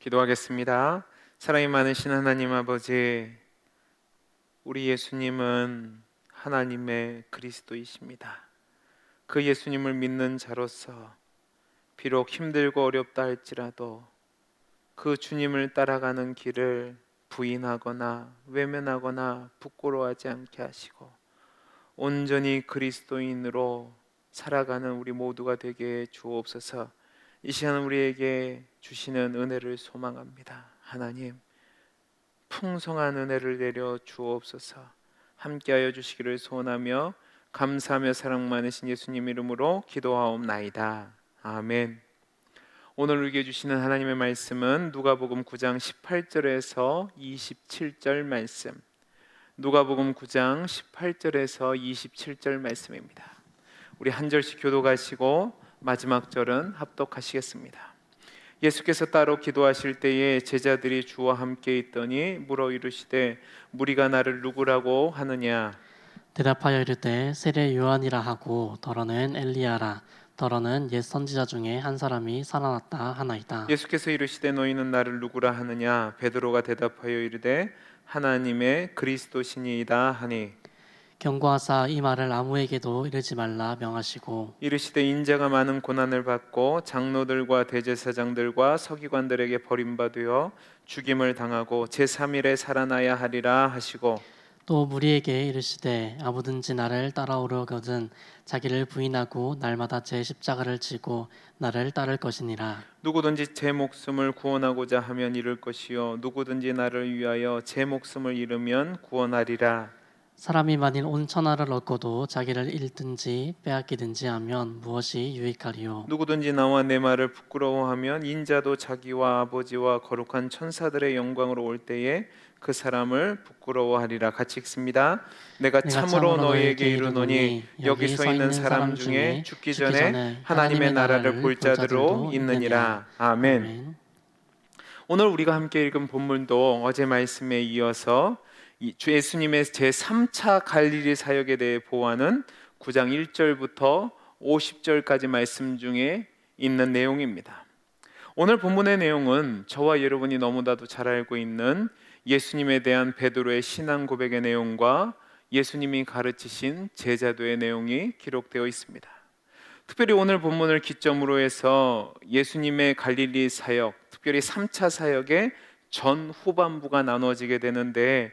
기도하겠습니다. 사랑이 많으신 하나님 아버지, 우리 예수님은 하나님의 그리스도이십니다. 그 예수님을 믿는 자로서 비록 힘들고 어렵다 할지라도 그 주님을 따라가는 길을 부인하거나 외면하거나 부끄러워하지 않게 하시고 온전히 그리스도인으로 살아가는 우리 모두가 되게 해 주옵소서. 이 시간 우리에게 주시는 은혜를 소망합니다. 하나님, 풍성한 은혜를 내려 주옵소서. 함께하여 주시기를 소원하며 감사하며 사랑 많으신 예수님 이름으로 기도하옵나이다. 아멘. 오늘 우리에게 주시는 하나님의 말씀은 누가복음 9장 18절에서 27절 말씀, 누가복음 9장 18절에서 27절 말씀입니다. 우리 한 절씩 교독하시고 마지막 절은 합독하시겠습니다. 예수께서 따로 기도하실 때에 제자들이 주와 함께 있더니 물어 이르시되 무리가 나를 누구라고 하느냐. 대답하여 이르되 세례 요한이라 하고 더러는 엘리야라 더러는 옛 선지자 중에 한 사람이 살아났다 하나이다. 예수께서 이르시되 너희는 나를 누구라 하느냐. 베드로가 대답하여 이르되 하나님의 그리스도시니이다 하니 경고하사 이 말을 아무에게도 이르지 말라 명하시고 이르시되 인자가 많은 고난을 받고 장로들과 대제사장들과 서기관들에게 버림받으어 죽임을 당하고 제3일에 살아나야 하리라 하시고 또 무리에게 이르시되 아무든지 나를 따라오려거든 자기를 부인하고 날마다 제 십자가를 지고 나를 따를 것이니라. 누구든지 제 목숨을 구원하고자 하면 잃을 것이요 누구든지 나를 위하여 제 목숨을 잃으면 구원하리라. 사람이 만일 온 천하를 얻고도 자기를 잃든지 빼앗기든지 하면 무엇이 유익하리요. 누구든지 나와 내 말을 부끄러워하면 인자도 자기와 아버지와 거룩한 천사들의 영광으로 올 때에 그 사람을 부끄러워하리라. 같이 읽습니다. 내가 참으로 너희에게 이르노니 여기 서 있는 사람 중에 죽기 전에 하나님의 나라를 볼 자들도 있느니라. 아멘. 오늘 우리가 함께 읽은 본문도 어제 말씀에 이어서 주 예수님의 제3차 갈릴리 사역에 대해 보아하는 9장 1절부터 50절까지 말씀 중에 있는 내용입니다. 오늘 본문의 내용은 저와 여러분이 너무나도 잘 알고 있는 예수님에 대한 베드로의 신앙 고백의 내용과 예수님이 가르치신 제자도의 내용이 기록되어 있습니다. 특별히 오늘 본문을 기점으로 해서 예수님의 갈릴리 사역, 특별히 3차 사역의 전 후반부가 나눠지게 되는데,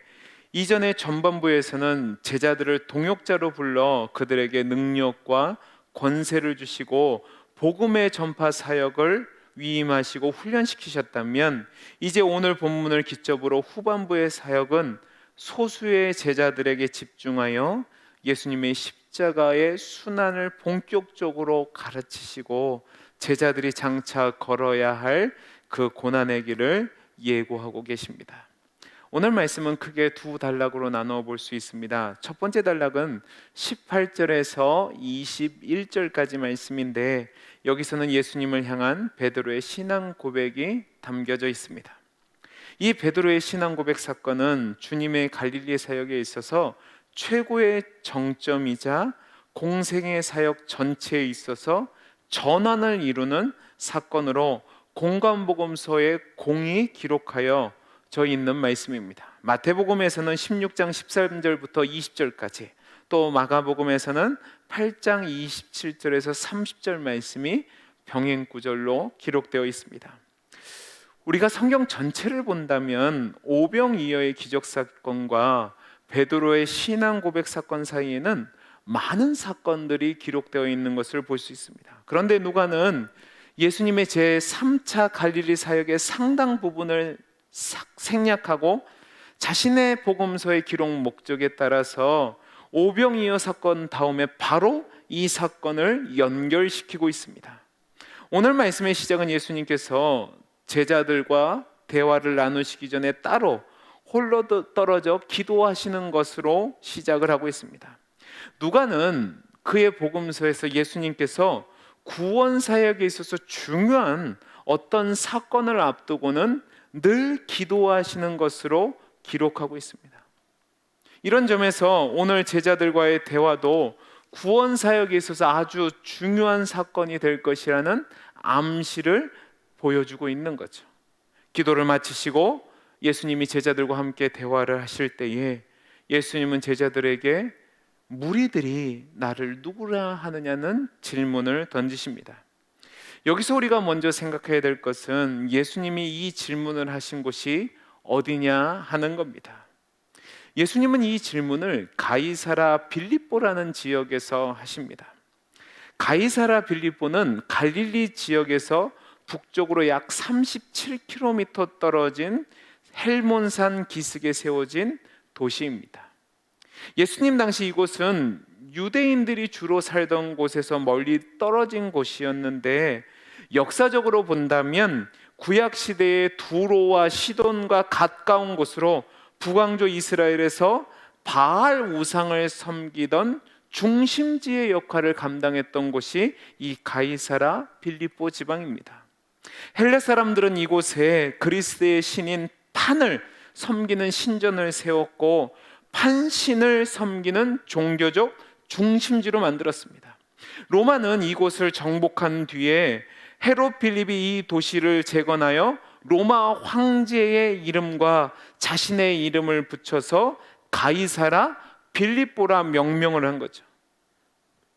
이전의 전반부에서는 제자들을 동역자로 불러 그들에게 능력과 권세를 주시고 복음의 전파 사역을 위임하시고 훈련시키셨다면, 이제 오늘 본문을 기점으로 후반부의 사역은 소수의 제자들에게 집중하여 예수님의 십자가의 순환을 본격적으로 가르치시고 제자들이 장차 걸어야 할 그 고난의 길을 예고하고 계십니다. 오늘 말씀은 크게 두 단락으로 나누어 볼 수 있습니다. 첫 번째 단락은 18절에서 21절까지 말씀인데, 여기서는 예수님을 향한 베드로의 신앙 고백이 담겨져 있습니다. 이 베드로의 신앙 고백 사건은 주님의 갈릴리 사역에 있어서 최고의 정점이자 공생의 사역 전체에 있어서 전환을 이루는 사건으로 공관복음서의 공이 기록하여 져 있는 말씀입니다. 마태복음에서는 16장 13절부터 20절까지, 또 마가복음에서는 8장 27절에서 30절 말씀이 병행구절로 기록되어 있습니다. 우리가 성경 전체를 본다면 오병이어의 기적 사건과 베드로의 신앙 고백 사건 사이에는 많은 사건들이 기록되어 있는 것을 볼 수 있습니다. 그런데 누가는 예수님의 제3차 갈릴리 사역의 상당 부분을 생략하고 자신의 복음서의 기록 목적에 따라서 오병이어 사건 다음에 바로 이 사건을 연결시키고 있습니다. 오늘 말씀의 시작은 예수님께서 제자들과 대화를 나누시기 전에 따로 홀로 떨어져 기도하시는 것으로 시작을 하고 있습니다. 누가는 그의 복음서에서 예수님께서 구원 사역에 있어서 중요한 어떤 사건을 앞두고는 늘 기도하시는 것으로 기록하고 있습니다. 이런 점에서 오늘 제자들과의 대화도 구원 사역에 있어서 아주 중요한 사건이 될 것이라는 암시를 보여주고 있는 거죠. 기도를 마치시고 예수님이 제자들과 함께 대화를 하실 때에 예수님은 제자들에게 무리들이 나를 누구라 하느냐는 질문을 던지십니다. 여기서 우리가 먼저 생각해야 될 것은 예수님이 이 질문을 하신 곳이 어디냐 하는 겁니다. 예수님은 이 질문을 가이사라 빌립보라는 지역에서 하십니다. 가이사라 빌립보는 갈릴리 지역에서 북쪽으로 약 37km 떨어진 헬몬산 기슭에 세워진 도시입니다. 예수님 당시 이곳은 유대인들이 주로 살던 곳에서 멀리 떨어진 곳이었는데, 역사적으로 본다면 구약 시대의 두로와 시돈과 가까운 곳으로 북왕조 이스라엘에서 바알 우상을 섬기던 중심지의 역할을 감당했던 곳이 이 가이사라 빌립보 지방입니다. 헬레 사람들은 이곳에 그리스의 신인 판을 섬기는 신전을 세웠고 판신을 섬기는 종교적 중심지로 만들었습니다. 로마는 이곳을 정복한 뒤에 헤롯 필립이 이 도시를 재건하여 로마 황제의 이름과 자신의 이름을 붙여서 가이사라 빌립보라 명명을 한 거죠.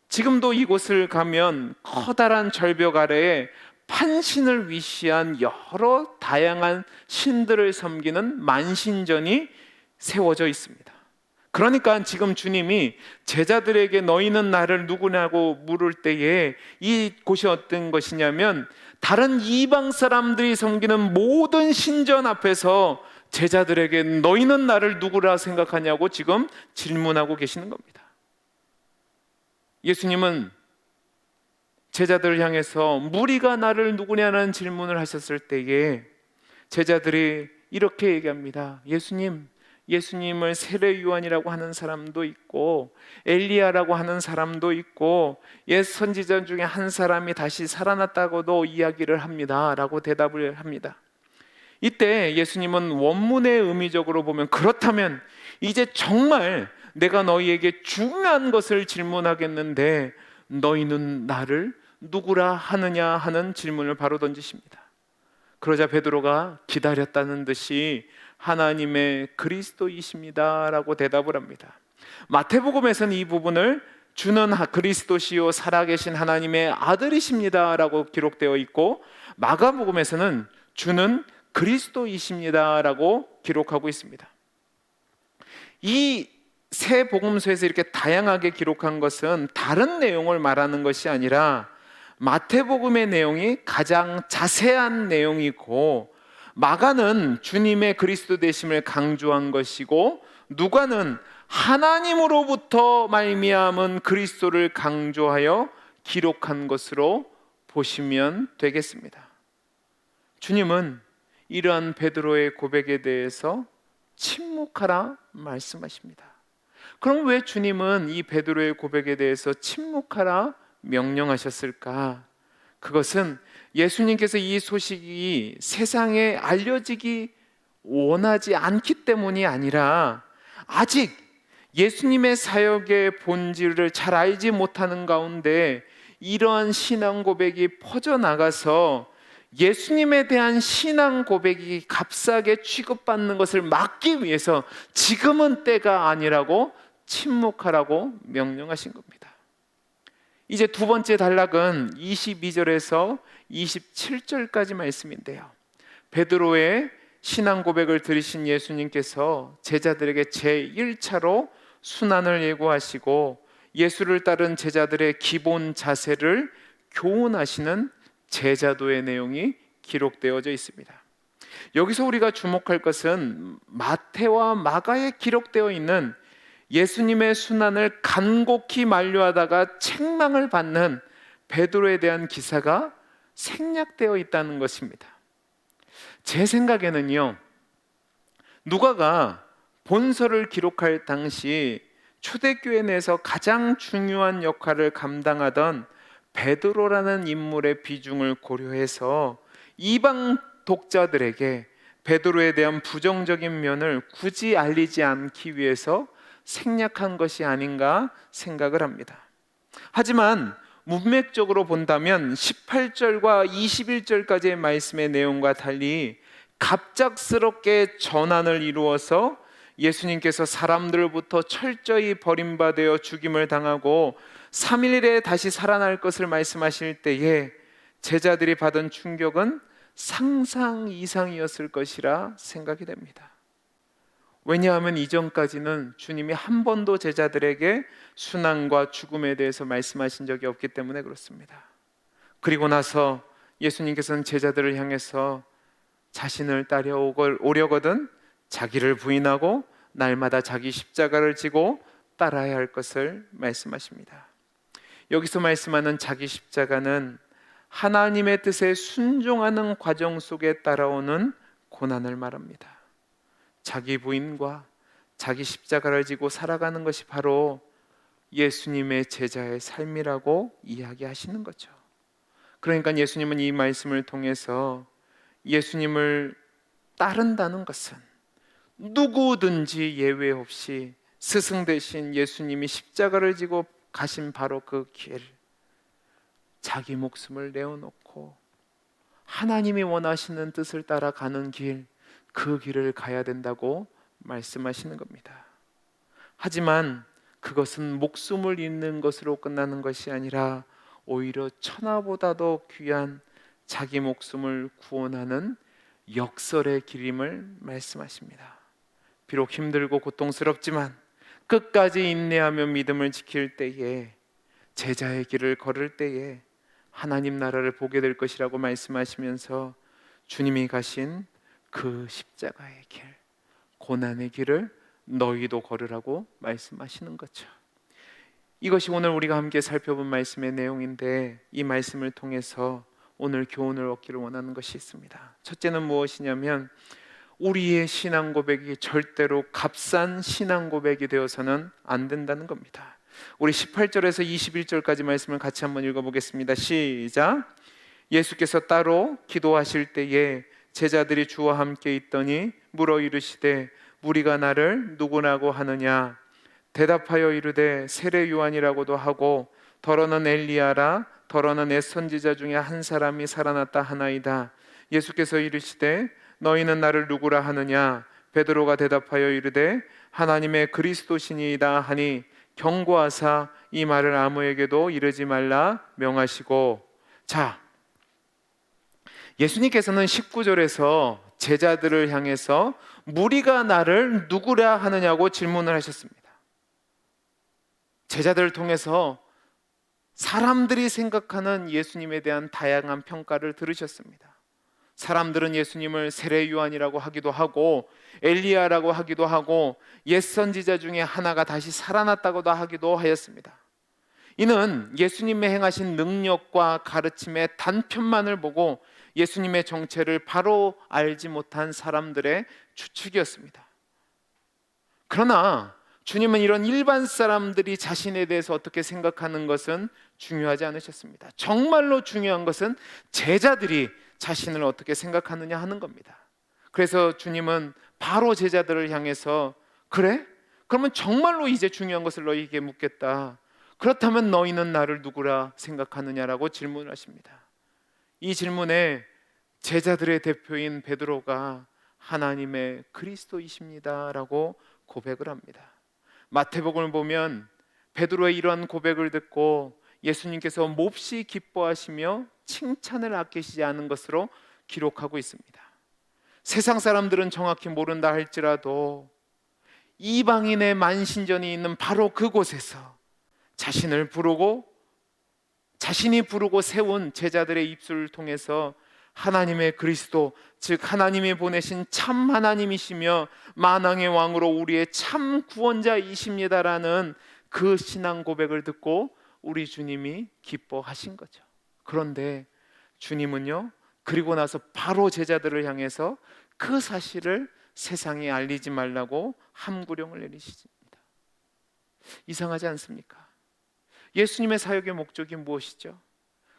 지금도 이곳을 가면 커다란 절벽 아래에 판신을 위시한 여러 다양한 신들을 섬기는 만신전이 세워져 있습니다. 그러니까 지금 주님이 제자들에게 너희는 나를 누구냐고 물을 때에 이 곳이 어떤 것이냐면 다른 이방 사람들이 섬기는 모든 신전 앞에서 제자들에게 너희는 나를 누구라 생각하냐고 지금 질문하고 계시는 겁니다. 예수님은 제자들을 향해서 무리가 나를 누구냐는 질문을 하셨을 때에 제자들이 이렇게 얘기합니다. 예수님을 세례 요한이라고 하는 사람도 있고 엘리야라고 하는 사람도 있고 옛 선지자 중에 한 사람이 다시 살아났다고도 이야기를 합니다 라고 대답을 합니다. 이때 예수님은 원문의 의미적으로 보면 그렇다면 이제 정말 내가 너희에게 중요한 것을 질문하겠는데 너희는 나를 누구라 하느냐 하는 질문을 바로 던지십니다. 그러자 베드로가 기다렸다는 듯이 하나님의 그리스도이십니다 라고 대답을 합니다. 마태복음에서는 이 부분을 주는 그리스도시요 살아계신 하나님의 아들이십니다 라고 기록되어 있고, 마가복음에서는 주는 그리스도이십니다 라고 기록하고 있습니다. 이 세 복음서에서 이렇게 다양하게 기록한 것은 다른 내용을 말하는 것이 아니라 마태복음의 내용이 가장 자세한 내용이고, 마가는 주님의 그리스도 되심을 강조한 것이고, 누가는 하나님으로부터 말미암은 그리스도를 강조하여 기록한 것으로 보시면 되겠습니다. 주님은 이러한 베드로의 고백에 대해서 침묵하라 말씀하십니다. 그럼 왜 주님은 이 베드로의 고백에 대해서 침묵하라 명령하셨을까? 그것은 예수님께서 이 소식이 세상에 알려지기 원하지 않기 때문이 아니라 아직 예수님의 사역의 본질을 잘 알지 못하는 가운데 이러한 신앙 고백이 퍼져나가서 예수님에 대한 신앙 고백이 값싸게 취급받는 것을 막기 위해서 지금은 때가 아니라고 침묵하라고 명령하신 겁니다. 이제 두 번째 단락은 22절에서 27절까지 말씀인데요, 베드로의 신앙 고백을 들으신 예수님께서 제자들에게 제1차로 순환을 예고하시고 예수를 따른 제자들의 기본 자세를 교훈하시는 제자도의 내용이 기록되어져 있습니다. 여기서 우리가 주목할 것은 마태와 마가에 기록되어 있는 예수님의 순환을 간곡히 만류하다가 책망을 받는 베드로에 대한 기사가 생략되어 있다는 것입니다. 제 생각에는요, 누가가 본서를 기록할 당시 초대교회 내에서 가장 중요한 역할을 감당하던 베드로라는 인물의 비중을 고려해서 이방 독자들에게 베드로에 대한 부정적인 면을 굳이 알리지 않기 위해서 생략한 것이 아닌가 생각을 합니다. 하지만 문맥적으로 본다면 18절과 21절까지의 말씀의 내용과 달리 갑작스럽게 전환을 이루어서 예수님께서 사람들부터 철저히 버림받아 죽임을 당하고 3일에 다시 살아날 것을 말씀하실 때에 제자들이 받은 충격은 상상 이상이었을 것이라 생각이 됩니다. 왜냐하면 이전까지는 주님이 한 번도 제자들에게 순환과 죽음에 대해서 말씀하신 적이 없기 때문에 그렇습니다. 그리고 나서 예수님께서는 제자들을 향해서 자신을 따라오려거든 자기를 부인하고 날마다 자기 십자가를 지고 따라야 할 것을 말씀하십니다. 여기서 말씀하는 자기 십자가는 하나님의 뜻에 순종하는 과정 속에 따라오는 고난을 말합니다. 자기 부인과 자기 십자가를 지고 살아가는 것이 바로 예수님의 제자의 삶이라고 이야기하시는 거죠. 그러니까 예수님은 이 말씀을 통해서 예수님을 따른다는 것은 누구든지 예외 없이 스승 되신 예수님이 십자가를 지고 가신 바로 그 길, 자기 목숨을 내어놓고 하나님이 원하시는 뜻을 따라가는 길, 그 길을 가야 된다고 말씀하시는 겁니다. 하지만 그것은 목숨을 잃는 것으로 끝나는 것이 아니라 오히려 천하보다도 귀한 자기 목숨을 구원하는 역설의 길임을 말씀하십니다. 비록 힘들고 고통스럽지만 끝까지 인내하며 믿음을 지킬 때에, 제자의 길을 걸을 때에 하나님 나라를 보게 될 것이라고 말씀하시면서 주님이 가신 그 십자가의 길, 고난의 길을 너희도 걸으라고 말씀하시는 거죠. 이것이 오늘 우리가 함께 살펴본 말씀의 내용인데, 이 말씀을 통해서 오늘 교훈을 얻기를 원하는 것이 있습니다. 첫째는 무엇이냐면, 우리의 신앙 고백이 절대로 값싼 신앙 고백이 되어서는 안 된다는 겁니다. 우리 18절에서 21절까지 말씀을 같이 한번 읽어보겠습니다. 시작. 예수께서 따로 기도하실 때에 제자들이 주와 함께 있더니 물어 이르시되 무리가 나를 누구라고 하느냐? 대답하여 이르되 세례 요한이라고도 하고 더러는 엘리야라, 더러는 옛 선지자 중에 한 사람이 살아났다 하나이다. 예수께서 이르시되 너희는 나를 누구라 하느냐? 베드로가 대답하여 이르되 하나님의 그리스도시니이다 하니 경고하사 이 말을 아무에게도 이르지 말라 명하시고. 자, 예수님께서는 19절에서 제자들을 향해서 무리가 나를 누구라 하느냐고 질문을 하셨습니다. 제자들을 통해서 사람들이 생각하는 예수님에 대한 다양한 평가를 들으셨습니다. 사람들은 예수님을 세례 요한이라고 하기도 하고 엘리야라고 하기도 하고 옛 선지자 중에 하나가 다시 살아났다고도 하기도 하였습니다. 이는 예수님의 행하신 능력과 가르침의 단편만을 보고 예수님의 정체를 바로 알지 못한 사람들의 추측이었습니다. 그러나 주님은 이런 일반 사람들이 자신에 대해서 어떻게 생각하는 것은 중요하지 않으셨습니다. 정말로 중요한 것은 제자들이 자신을 어떻게 생각하느냐 하는 겁니다. 그래서 주님은 바로 제자들을 향해서 그래? 그러면 정말로 이제 중요한 것을 너희에게 묻겠다. 그렇다면 너희는 나를 누구라 생각하느냐라고 질문을 하십니다. 이 질문에 제자들의 대표인 베드로가 하나님의 그리스도이십니다라고 고백을 합니다. 마태복음을 보면 베드로의 이러한 고백을 듣고 예수님께서 몹시 기뻐하시며 칭찬을 아끼시지 않은 것으로 기록하고 있습니다. 세상 사람들은 정확히 모른다 할지라도 이방인의 만신전이 있는 바로 그곳에서 자신이 부르고 세운 제자들의 입술을 통해서 하나님의 그리스도, 즉 하나님이 보내신 참 하나님이시며 만왕의 왕으로 우리의 참 구원자이십니다라는 그 신앙 고백을 듣고 우리 주님이 기뻐하신 거죠. 그런데 주님은요, 그리고 나서 바로 제자들을 향해서 그 사실을 세상에 알리지 말라고 함구령을 내리십니다. 이상하지 않습니까? 예수님의 사역의 목적이 무엇이죠?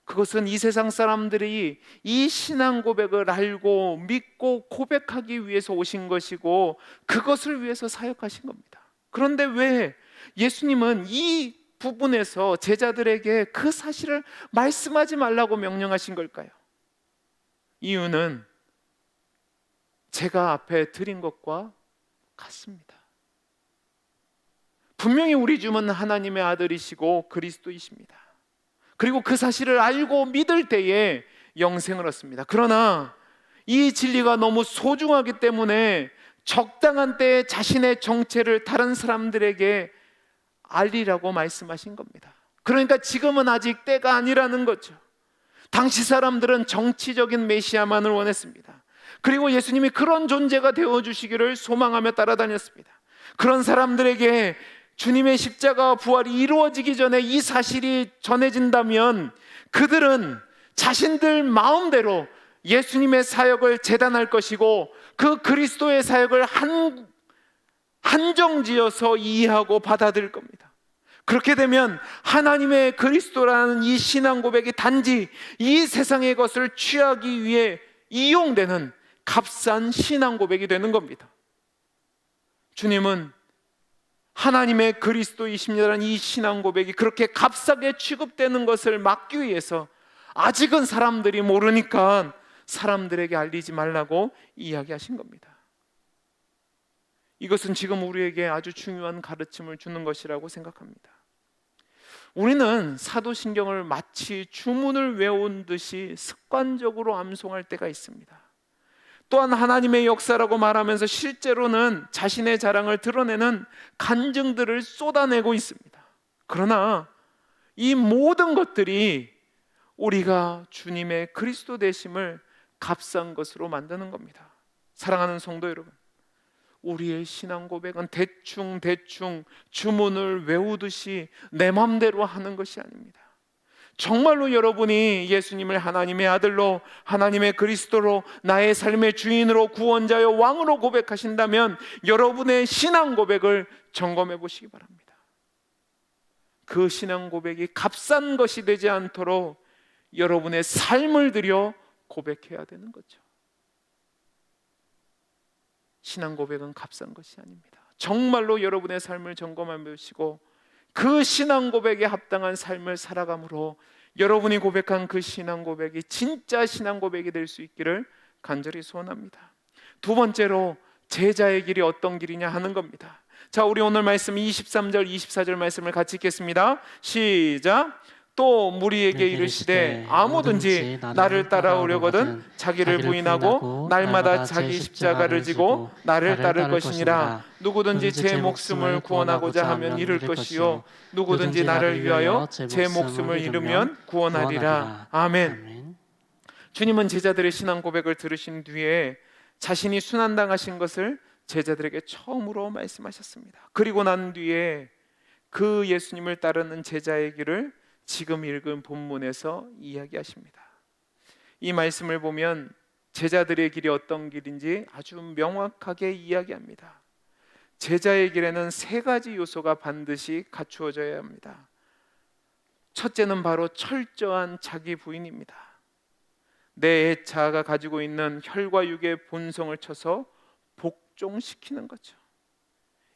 그것은 이 세상 사람들이 이 신앙 고백을 알고 믿고 고백하기 위해서 오신 것이고 그것을 위해서 사역하신 겁니다. 그런데 왜 예수님은 이 부분에서 제자들에게 그 사실을 말씀하지 말라고 명령하신 걸까요? 이유는 제가 앞에 드린 것과 같습니다. 분명히 우리 주는 하나님의 아들이시고 그리스도이십니다. 그리고 그 사실을 알고 믿을 때에 영생을 얻습니다. 그러나 이 진리가 너무 소중하기 때문에 적당한 때에 자신의 정체를 다른 사람들에게 알리라고 말씀하신 겁니다. 그러니까 지금은 아직 때가 아니라는 거죠. 당시 사람들은 정치적인 메시아만을 원했습니다. 그리고 예수님이 그런 존재가 되어주시기를 소망하며 따라다녔습니다. 그런 사람들에게 주님의 십자가 부활이 이루어지기 전에 이 사실이 전해진다면 그들은 자신들 마음대로 예수님의 사역을 재단할 것이고 그 그리스도의 사역을 한정지어서 이해하고 받아들일 겁니다. 그렇게 되면 하나님의 그리스도라는 이 신앙 고백이 단지 이 세상의 것을 취하기 위해 이용되는 값싼 신앙 고백이 되는 겁니다. 주님은 하나님의 그리스도이십니다라는 이 신앙 고백이 그렇게 값싸게 취급되는 것을 막기 위해서 아직은 사람들이 모르니까 사람들에게 알리지 말라고 이야기하신 겁니다. 이것은 지금 우리에게 아주 중요한 가르침을 주는 것이라고 생각합니다. 우리는 사도신경을 마치 주문을 외운 듯이 습관적으로 암송할 때가 있습니다. 또한 하나님의 역사라고 말하면서 실제로는 자신의 자랑을 드러내는 간증들을 쏟아내고 있습니다. 그러나 이 모든 것들이 우리가 주님의 그리스도 되심을 값싼 것으로 만드는 겁니다. 사랑하는 성도 여러분, 우리의 신앙 고백은 대충 주문을 외우듯이 내 맘대로 하는 것이 아닙니다. 정말로 여러분이 예수님을 하나님의 아들로, 하나님의 그리스도로, 나의 삶의 주인으로, 구원자여 왕으로 고백하신다면 여러분의 신앙 고백을 점검해 보시기 바랍니다. 그 신앙 고백이 값싼 것이 되지 않도록 여러분의 삶을 들여 고백해야 되는 거죠. 신앙 고백은 값싼 것이 아닙니다. 정말로 여러분의 삶을 점검해 보시고 그 신앙 고백에 합당한 삶을 살아감으로 여러분이 고백한 그 신앙 고백이 진짜 신앙 고백이 될 수 있기를 간절히 소원합니다. 두 번째로 제자의 길이 어떤 길이냐 하는 겁니다. 자, 우리 오늘 말씀 23절 24절 말씀을 같이 읽겠습니다. 시작. 또 무리에게 이르시되 아무든지 나를 따라오려거든 자기를 부인하고 날마다 자기 십자가를 지고 나를 따를 것이니라. 누구든지 제 목숨을 구원하고자 하면 잃을 것이요 누구든지 나를 위하여 제 목숨을 잃으면 구원하리라. 아멘. 주님은 제자들의 신앙 고백을 들으신 뒤에 자신이 순환당하신 것을 제자들에게 처음으로 말씀하셨습니다. 그리고 난 뒤에 그 예수님을 따르는 제자의 길을 지금 읽은 본문에서 이야기하십니다. 이 말씀을 보면 제자들의 길이 어떤 길인지 아주 명확하게 이야기합니다. 제자의 길에는 세 가지 요소가 반드시 갖추어져야 합니다. 첫째는 바로 철저한 자기 부인입니다. 내 자아가 가지고 있는 혈과 육의 본성을 쳐서 복종시키는 거죠.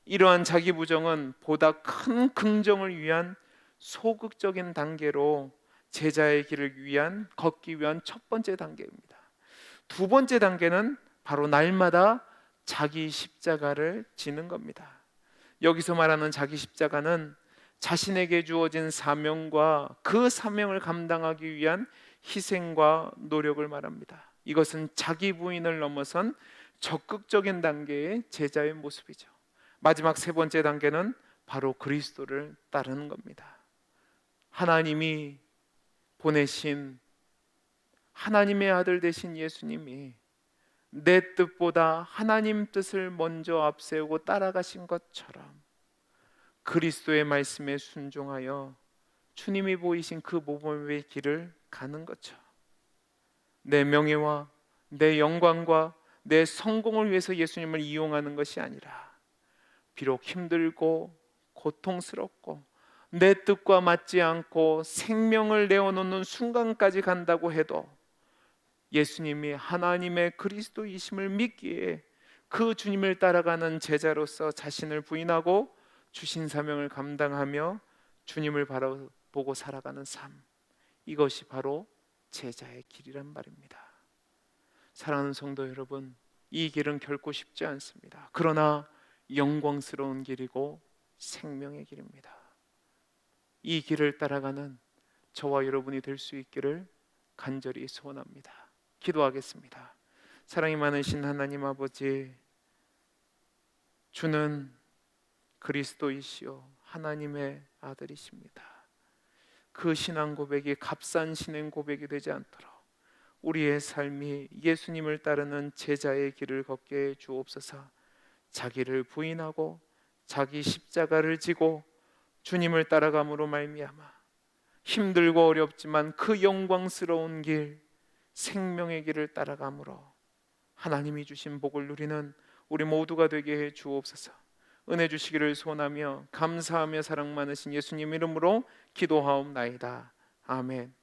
이러한 자기 부정은 보다 큰 긍정을 위한 소극적인 단계로 제자의 길을 걷기 위한 첫 번째 단계입니다. 두 번째 단계는 바로 날마다 자기 십자가를 지는 겁니다. 여기서 말하는 자기 십자가는 자신에게 주어진 사명과 그 사명을 감당하기 위한 희생과 노력을 말합니다. 이것은 자기 부인을 넘어선 적극적인 단계의 제자의 모습이죠. 마지막 세 번째 단계는 바로 그리스도를 따르는 겁니다. 하나님이 보내신 하나님의 아들 되신 예수님이 내 뜻보다 하나님 뜻을 먼저 앞세우고 따라가신 것처럼 그리스도의 말씀에 순종하여 주님이 보이신 그 모범의 길을 가는 거죠. 내 명예와 내 영광과 내 성공을 위해서 예수님을 이용하는 것이 아니라 비록 힘들고 고통스럽고 내 뜻과 맞지 않고 생명을 내어놓는 순간까지 간다고 해도 예수님이 하나님의 그리스도이심을 믿기에 그 주님을 따라가는 제자로서 자신을 부인하고 주신 사명을 감당하며 주님을 바라보고 살아가는 삶, 이것이 바로 제자의 길이란 말입니다. 사랑하는 성도 여러분, 이 길은 결코 쉽지 않습니다. 그러나 영광스러운 길이고 생명의 길입니다. 이 길을 따라가는 저와 여러분이 될 수 있기를 간절히 소원합니다. 기도하겠습니다. 사랑이 많으신 하나님 아버지, 주는 그리스도이시요 하나님의 아들이십니다. 그 신앙 고백이 값싼 신앙 고백이 되지 않도록 우리의 삶이 예수님을 따르는 제자의 길을 걷게 해 주옵소서. 자기를 부인하고 자기 십자가를 지고 주님을 따라감으로 말미암아 힘들고 어렵지만 그 영광스러운 길, 생명의 길을 따라감으로 하나님이 주신 복을 누리는 우리 모두가 되게 해 주옵소서. 은혜 주시기를 소원하며 감사하며 사랑 많으신 예수님 이름으로 기도하옵나이다. 아멘.